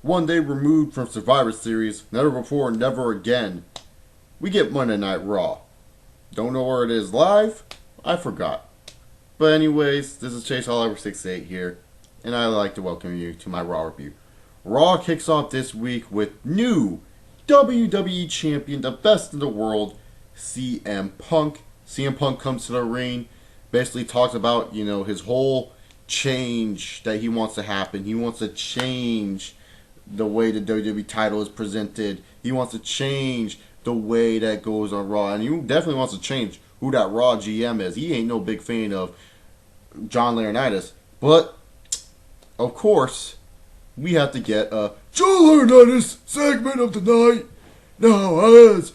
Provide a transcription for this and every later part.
one day removed from Survivor Series, never before, never again, we get Monday Night Raw. Don't know where it is live? I forgot. But anyways, this is Chase Oliver68 here, and I'd like to welcome you to my Raw review. Raw kicks off this week with new WWE Champion, the best in the world, CM Punk. CM Punk comes to the ring, basically talks about, his whole change that he wants to happen. He wants to change the way the WWE title is presented. He wants to change the way that goes on Raw. And he definitely wants to change who that Raw GM is. He ain't no big fan of John Laurinaitis. But, of course, we have to get a John Laurinaitis segment of the night. Now, as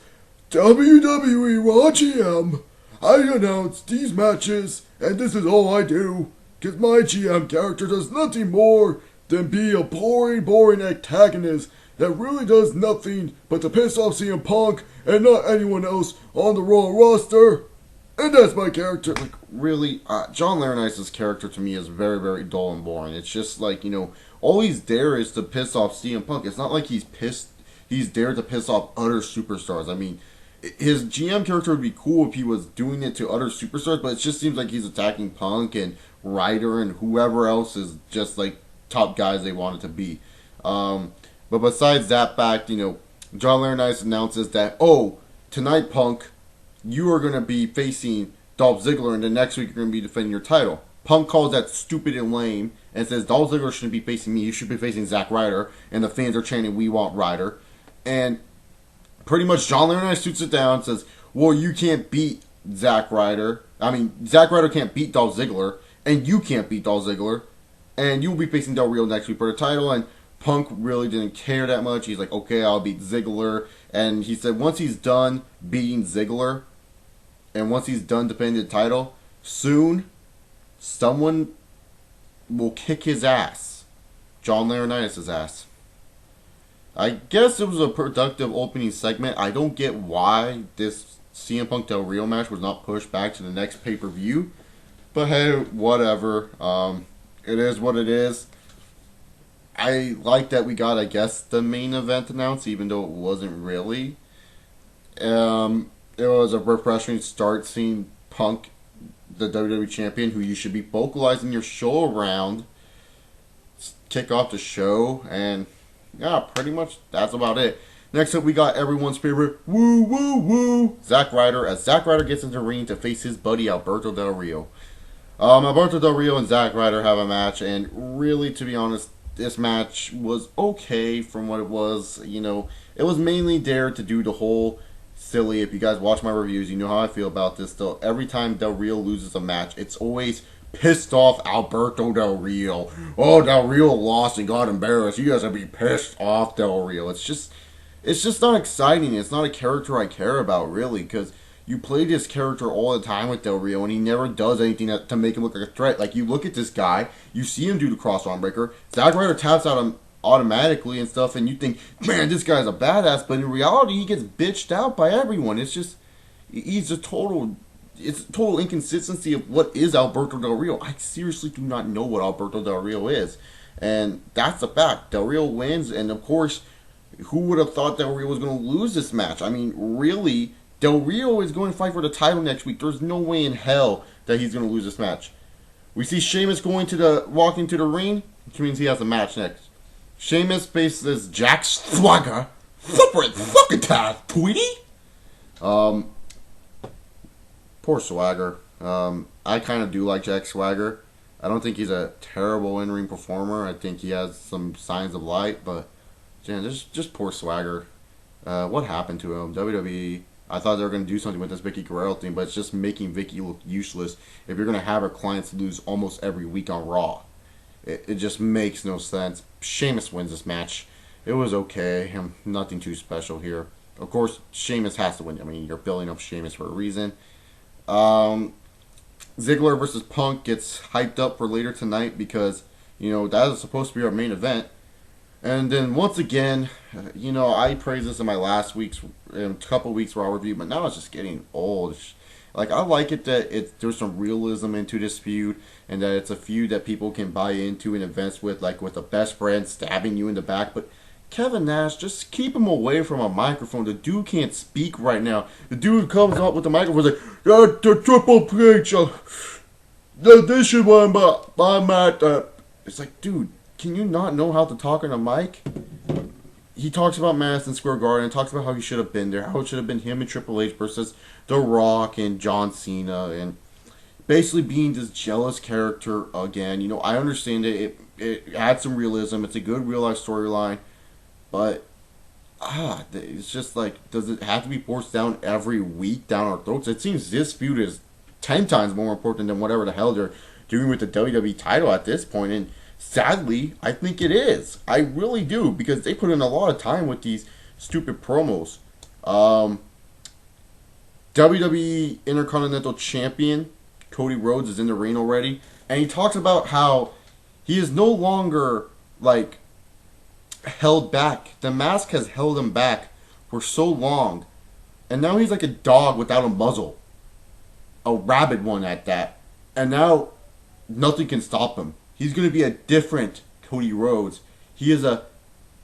WWE Raw GM, I announce these matches, and this is all I do, because my GM character does nothing more than be a boring antagonist that really does nothing but to piss off CM Punk and not anyone else on the Raw roster. And that's my character. Like, really, John Laurinaitis' character to me is very, very dull and boring. It's just like, all he's there is to piss off CM Punk. It's not like he's there to piss off other superstars. I mean, his GM character would be cool if he was doing it to other superstars, but it just seems like he's attacking Punk and Ryder and whoever else is just like top guys they want it to be. But besides that fact, John Laurinaitis announces that, tonight, Punk, you are going to be facing Dolph Ziggler, and the next week you're going to be defending your title. Punk calls that stupid and lame and says Dolph Ziggler shouldn't be facing me, he should be facing Zack Ryder, and the fans are chanting, "We want Ryder." And pretty much John Laurinaitis shoots it down and says, well, you can't beat Zack Ryder. I mean, Zack Ryder can't beat Dolph Ziggler, and you can't beat Dolph Ziggler, and you'll be facing Del Rio next week for the title. And Punk really didn't care that much. He's like, okay, I'll beat Ziggler. And he said once he's done beating Ziggler, and once he's done defending the title, soon someone will kick his ass. John Laurinaitis' ass. I guess it was a productive opening segment. I don't get why this CM Punk Del Rio match was not pushed back to the next pay-per-view. But hey, whatever. It is what it is. I like that we got, I guess, the main event announced, even though it wasn't really. It was a refreshing start seeing Punk, the WWE Champion, who you should be vocalizing your show around, kick off the show, and yeah, pretty much that's about it. Next up, we got everyone's favorite woo, Zack Ryder, as Zack Ryder gets into the ring to face his buddy Alberto Del Rio. Alberto Del Rio and Zack Ryder have a match, and really, to be honest, this match was okay from what it was. It was mainly there to do the whole silly. If you guys watch my reviews, you know how I feel about this. Though every time Del Rio loses a match, it's always pissed off Alberto Del Rio. Oh, Del Rio lost and got embarrassed. You guys are be pissed off Del Rio. It's just not exciting. It's not a character I care about, really, because you play this character all the time with Del Rio, and he never does anything to make him look like a threat. Like, you look at this guy, you see him do the cross arm breaker, Zack Ryder taps out him automatically and stuff, and you think, man, this guy's a badass, but in reality, he gets bitched out by everyone. It's a total inconsistency of what is Alberto Del Rio. I seriously do not know what Alberto Del Rio is, and that's a fact. Del Rio wins, and of course, who would have thought Del Rio was going to lose this match? I mean, really, Del Rio is going to fight for the title next week. There's no way in hell that he's going to lose this match. We see Sheamus walking to the ring, which means he has a match next. Sheamus faces Jack Swagger. Separate fucking time, Tweety. Poor Swagger. I kind of do like Jack Swagger. I don't think he's a terrible in-ring performer. I think he has some signs of light, but just poor Swagger. What happened to him? WWE. I thought they were going to do something with this Vicky Guerrero thing, but it's just making Vicky look useless if you're going to have her clients lose almost every week on Raw. It just makes no sense. Sheamus wins this match. It was okay. Nothing too special here. Of course, Sheamus has to win. I mean, you're building up Sheamus for a reason. Ziggler versus Punk gets hyped up for later tonight because, that is supposed to be our main event. And then once again, I praised this in my last couple weeks Raw review, but now it's just getting old. Like, I like it that there's some realism into this feud, and that it's a feud that people can buy into and invest with, like with the best friend stabbing you in the back. But Kevin Nash, just keep him away from a microphone. The dude can't speak right now. The dude comes up with the microphone like, the Triple H, this is what I'm at. It's like, dude, can you not know how to talk on a mic? He talks about Madison Square Garden, talks about how he should have been there, how it should have been him and Triple H versus The Rock and John Cena, and basically being this jealous character again. You know, I understand it adds some realism. It's a good real life storyline, but it's just like, does it have to be forced down every week down our throats? It seems this feud is 10 times more important than whatever the hell they're doing with the WWE title at this point, and sadly, I think it is. I really do, because they put in a lot of time with these stupid promos. WWE Intercontinental Champion Cody Rhodes is in the ring already, and he talks about how he is no longer, like, held back. The mask has held him back for so long, and now he's like a dog without a muzzle. A rabid one at that. And now, nothing can stop him. He's going to be a different Cody Rhodes. He is a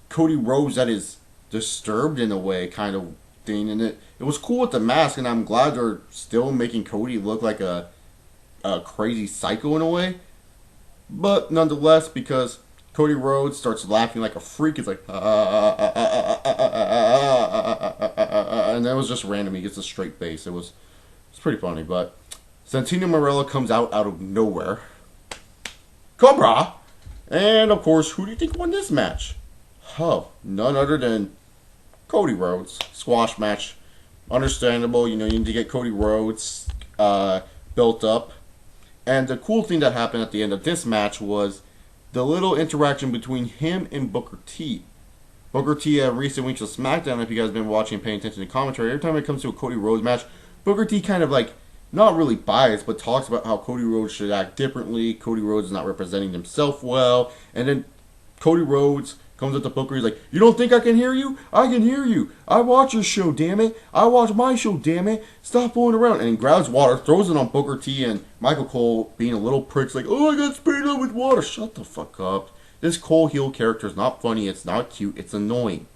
Cody Rhodes that is disturbed in a way, kind of thing. And it was cool with the mask, and I'm glad they're still making Cody look like a crazy psycho in a way. But nonetheless, because Cody Rhodes starts laughing like a freak, it's like, and that was just random. He gets a straight face. It's pretty funny, but Santino Marella comes out of nowhere. Cobra! And, of course, who do you think won this match? Oh, none other than Cody Rhodes. Squash match. Understandable. You know, you need to get Cody Rhodes built up. And the cool thing that happened at the end of this match was the little interaction between him and Booker T. Booker T at recent weeks of SmackDown, if you guys have been watching and paying attention to commentary, every time it comes to a Cody Rhodes match, Booker T kind of like, not really biased, but talks about how Cody Rhodes should act differently. Cody Rhodes is not representing himself well. And then Cody Rhodes comes up to Booker. He's like, you don't think I can hear you? I can hear you. I watch your show, damn it. I watch my show, damn it. Stop fooling around. And he grabs water, throws it on Booker T, and Michael Cole, being a little prick, like, oh, I got sprayed up with water. Shut the fuck up. This Cole heel character is not funny. It's not cute. It's annoying.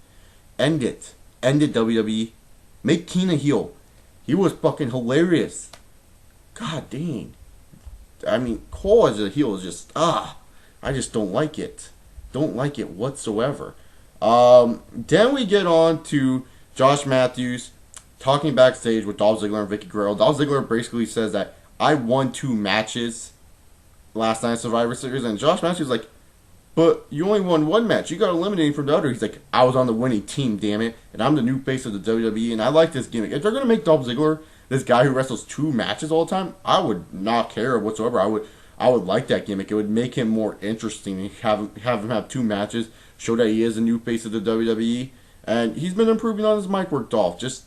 End it. End it, WWE. Make Keen a heel. He was fucking hilarious. God dang. I mean, Cole as a heel is just, I just don't like it. Don't like it whatsoever. Then we get on to Josh Matthews talking backstage with Dolph Ziggler and Vicky Guerrero. Dolph Ziggler basically says that I won 2 matches last night at Survivor Series, and Josh Matthews is like, but you only won 1 match. You got eliminated from the other. He's like, I was on the winning team, damn it, and I'm the new face of the WWE, and I like this gimmick. If they're going to make Dolph Ziggler this guy who wrestles 2 matches all the time, I would not care whatsoever. I would like that gimmick. It would make him more interesting and have him have 2 matches, show that he is a new face of the WWE. And he's been improving on his mic work, Dolph. Just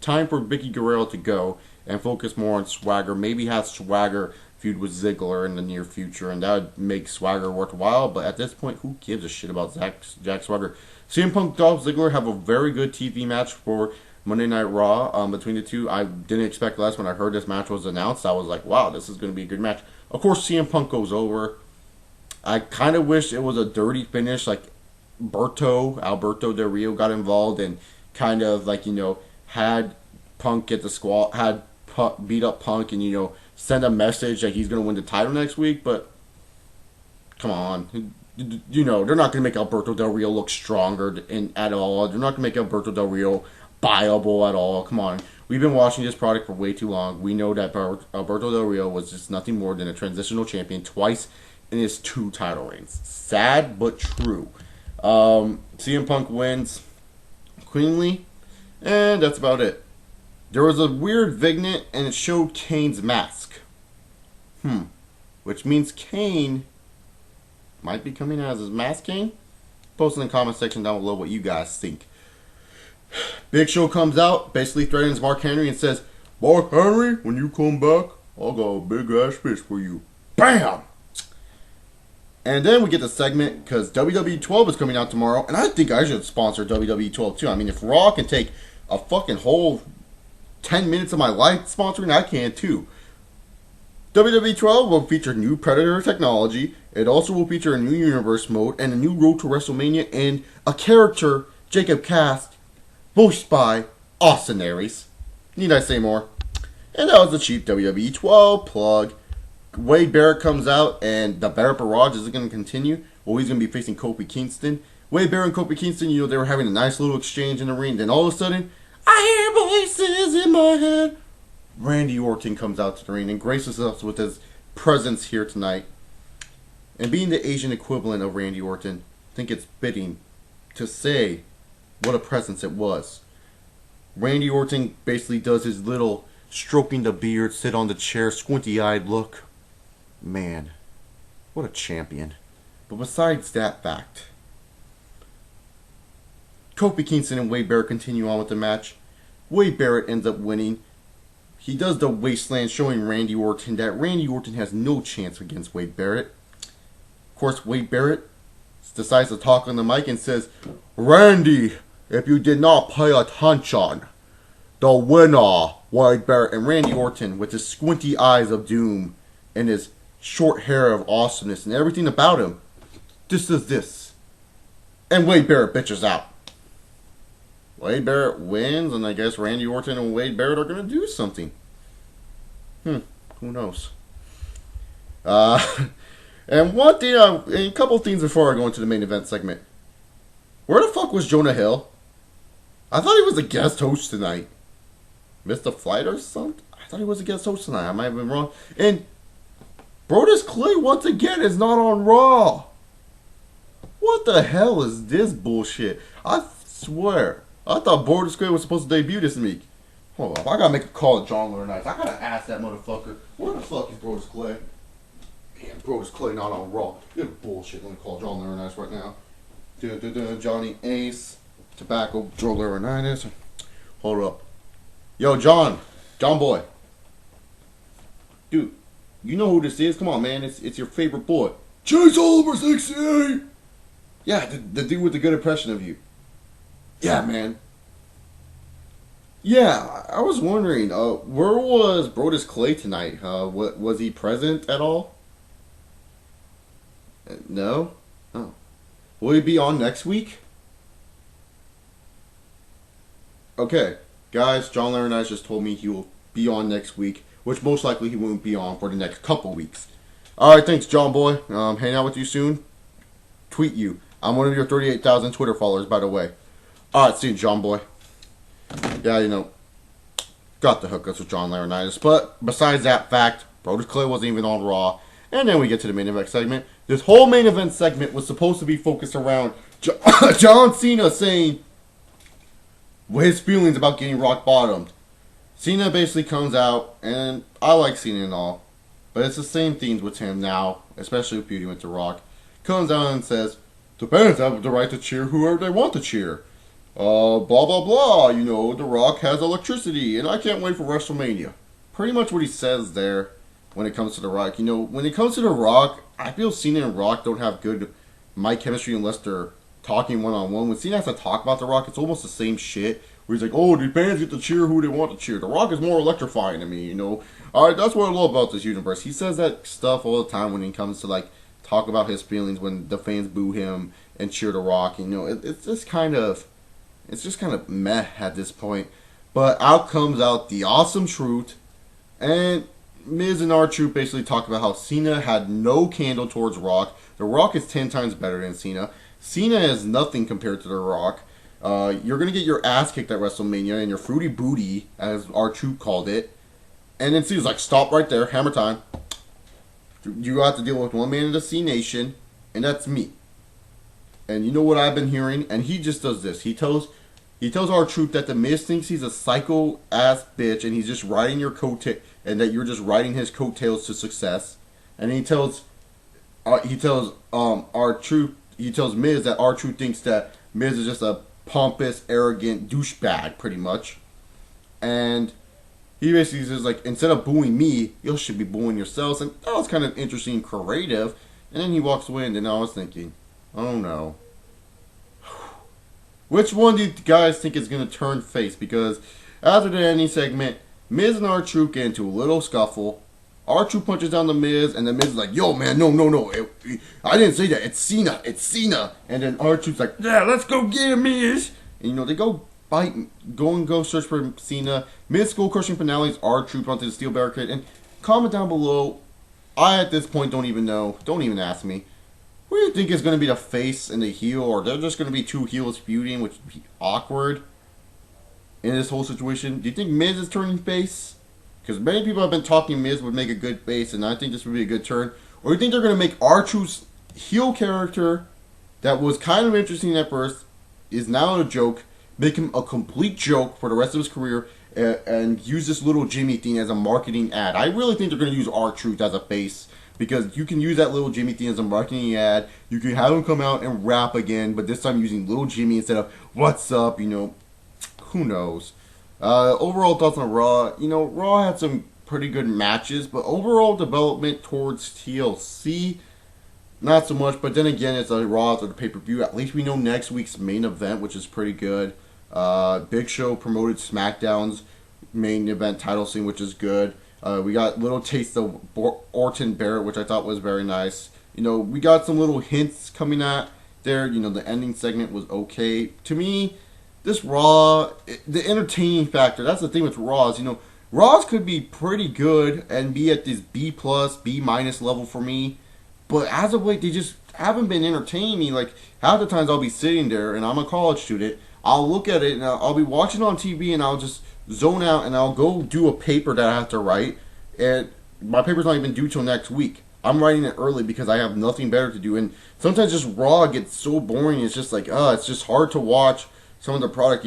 time for Vicky Guerrero to go and focus more on Swagger. Maybe have Swagger feud with Ziggler in the near future, and that would make Swagger worthwhile. But at this point, who gives a shit about Jack Swagger? CM Punk, Dolph Ziggler have a very good TV match for Monday Night Raw between the two. I didn't expect less when I heard this match was announced. I was like, wow, this is going to be a good match. Of course, CM Punk goes over. I kind of wish it was a dirty finish, like Alberto Del Rio got involved and kind of like, you know, had Punk get the squat, had beat up Punk and, you know, send a message that he's going to win the title next week. But come on. You know, they're not going to make Alberto Del Rio look stronger at all. They're not going to make Alberto Del Rio buyable at all. Come on. We've been watching this product for way too long. We know that Alberto Del Rio was just nothing more than a transitional champion twice in his 2 title reigns. Sad, but true. CM Punk wins cleanly, and that's about it. There was a weird vignette, and it showed Kane's mask. Which means Kane might be coming out as his mask Kane. Post in the comment section down below what you guys think. Big Show comes out, basically threatens Mark Henry and says, Mark Henry, when you come back, I'll got a big ass fish for you. BAM! And then we get the segment, because WWE 12 is coming out tomorrow, and I think I should sponsor WWE 12 too. I mean, if Raw can take a fucking whole 10 minutes of my life sponsoring, I can too. WWE 12 will feature new Predator technology. It also will feature a new universe mode and a new Road to WrestleMania and a character, Jacob Cast, voiced by Austin Aries. Need I say more? And that was the cheap WWE 12 plug. Wade Barrett comes out, and the Barrett Barrage is going to continue. Well, he's going to be facing Kofi Kingston. Wade Barrett and Kofi Kingston, they were having a nice little exchange in the ring. Then all of a sudden, I hear voices in my head. Randy Orton comes out to the ring and graces us with his presence here tonight. And being the Asian equivalent of Randy Orton, I think it's fitting to say what a presence it was. Randy Orton basically does his little stroking the beard, sit on the chair, squinty-eyed look. Man, what a champion. But besides that fact, Kofi Kingston and Wade Barrett continue on with the match. Wade Barrett ends up winning. He does the wasteland, showing Randy Orton that Randy Orton has no chance against Wade Barrett. Of course, Wade Barrett decides to talk on the mic and says, Randy, if you did not pay attention, the winner, Wade Barrett. And Randy Orton, with his squinty eyes of doom and his short hair of awesomeness and everything about him, just does this. And Wade Barrett bitches out. Wade Barrett wins, and I guess Randy Orton and Wade Barrett are going to do something. Who knows? And one thing, a couple things before I go into the main event segment. Where the fuck was Jonah Hill? I thought he was a guest host tonight. Missed a flight or something? I thought he was a guest host tonight. I might have been wrong. And Brodus Clay, once again, is not on Raw. What the hell is this bullshit? I swear. I thought Brodus Clay was supposed to debut this week. Hold on. I gotta make a call to John Laurinaitis. I gotta ask that motherfucker. Where the fuck is Brodus Clay? Man, Brodus Clay not on Raw. You're bullshit. Let me call John Laurinaitis right now. Johnny Ace. Tobacco. Joe Laurinaitis. Hold up. Yo, John boy. Dude, you know who this is? Come on, man. It's your favorite boy. Chase Oliver 68. Yeah, the dude with the good impression of you. Yeah, man. Yeah, I was wondering, where was Brodus Clay tonight? Was he present at all? No? Oh. Will he be on next week? Okay. Guys, John Laurinaitis just told me he will be on next week, which most likely he won't be on for the next couple weeks. Alright, thanks, John boy. Hang out with you soon. Tweet you. I'm one of your 38,000 Twitter followers, by the way. Alright, see you, John boy. Yeah, got the hookups with John Laurinaitis. But besides that fact, Brodus Clay wasn't even on Raw. And then we get to the main event segment. This whole main event segment was supposed to be focused around John Cena saying his feelings about getting rock bottomed. Cena basically comes out, and I like Cena and all, but it's the same themes with him now, especially with Beauty went to Rock. Comes out and says, the fans have the right to cheer whoever they want to cheer. Blah, blah, blah, The Rock has electricity, and I can't wait for WrestleMania. Pretty much what he says there when it comes to The Rock. When it comes to The Rock, I feel Cena and Rock don't have good mic chemistry unless they're talking one-on-one. When Cena has to talk about The Rock, it's almost the same shit. Where he's like, oh, the fans get to cheer who they want to cheer. The Rock is more electrifying to me, Alright, that's what I love about this universe. He says that stuff all the time when he comes to, talk about his feelings when the fans boo him and cheer The Rock. It's just kind of meh at this point. But out comes out the awesome truth. And Miz and R-Truth basically talk about how Cena had no candle towards Rock. The Rock is 10 times better than Cena. Cena is nothing compared to The Rock. You're going to get your ass kicked at WrestleMania and your fruity booty, as R-Truth called it. And then Cena's like, stop right there, hammer time. You have to deal with one man in the C Nation, and that's me. And you know what I've been hearing? And he just does this. He tells R-Truth that the Miz thinks he's a psycho-ass bitch, and he's just riding your coattail, and that you're just riding his coattails to success. And he tells R-Truth, he tells Miz that R-Truth thinks that Miz is just a pompous, arrogant douchebag, pretty much. And he basically says, instead of booing me, you should be booing yourselves. And that was kind of interesting and creative. And then he walks away, and then I was thinking, oh no. Which one do you guys think is going to turn face? Because After the ending segment, Miz and R-Truth get into a little scuffle. R-Truth punches down the Miz, and the Miz is like, yo, man, no. I didn't say that. It's Cena. And then R-Truth's like, yeah, let's go get him, Miz. And, they go go search for Cena. Miz skull crushing finales, R-Truth onto the steel barricade. And comment down below. I, at this point, don't even know. Don't even ask me. Who do you think is going to be the face and the heel? Or they're just going to be two heels feuding, which would be awkward in this whole situation? Do you think Miz is turning face? Because many people have been talking Miz would make a good face, and I think this would be a good turn. Or do you think they're going to make R-Truth's heel character that was kind of interesting at first, is now a joke, make him a complete joke for the rest of his career, and use this little Jimmy thing as a marketing ad? I really think they're going to use R-Truth as a face, because you can use that little Jimmy thing as a marketing ad. You can have him come out and rap again, but this time using little Jimmy instead of what's up, who knows. Overall thoughts on Raw. Raw had some pretty good matches, but overall development towards TLC, not so much. But then again, it's a Raw after the pay-per-view. At least we know next week's main event, which is pretty good. Big Show promoted SmackDown's main event title scene, which is good. We got little taste of Orton Barrett, which I thought was very nice. We got some little hints coming at there. The ending segment was okay. To me, this Raw, the entertaining factor, that's the thing with Raws. Raws could be pretty good and be at this B+, B- level for me. But as of late, they just haven't been entertaining me. Like, half the times I'll be sitting there, and I'm a college student. I'll look at it, and I'll be watching on TV, and I'll just zone out, and I'll go do a paper that I have to write. And my paper's not even due till next week. I'm writing it early because I have nothing better to do. And sometimes just Raw gets so boring. It's just like, it's just hard to watch some of the product,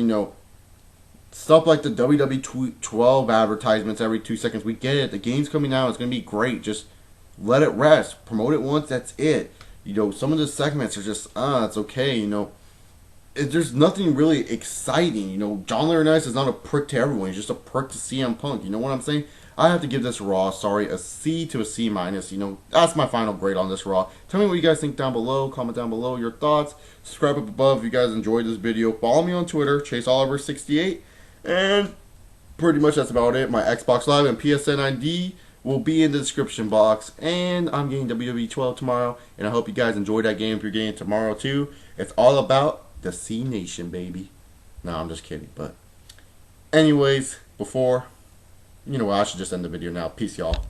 stuff like the WWE 12 advertisements every 2 seconds. We get it. The game's coming out. It's going to be great. Just let it rest. Promote it once. That's it. Some of the segments are just, it's okay. There's nothing really exciting. John Laurinaitis is not a prick to everyone. He's just a prick to CM Punk. You know what I'm saying? I have to give this Raw, a C to a C-. That's my final grade on this Raw. Tell me what you guys think down below. Comment down below your thoughts. Subscribe up above if you guys enjoyed this video. Follow me on Twitter, ChaseOliver68. And pretty much that's about it. My Xbox Live and PSN ID will be in the description box. And I'm getting WWE 12 tomorrow. And I hope you guys enjoy that game if you're getting it tomorrow too. It's all about the C Nation, baby. No, I'm just kidding. But anyways, I should just end the video now. Peace, y'all.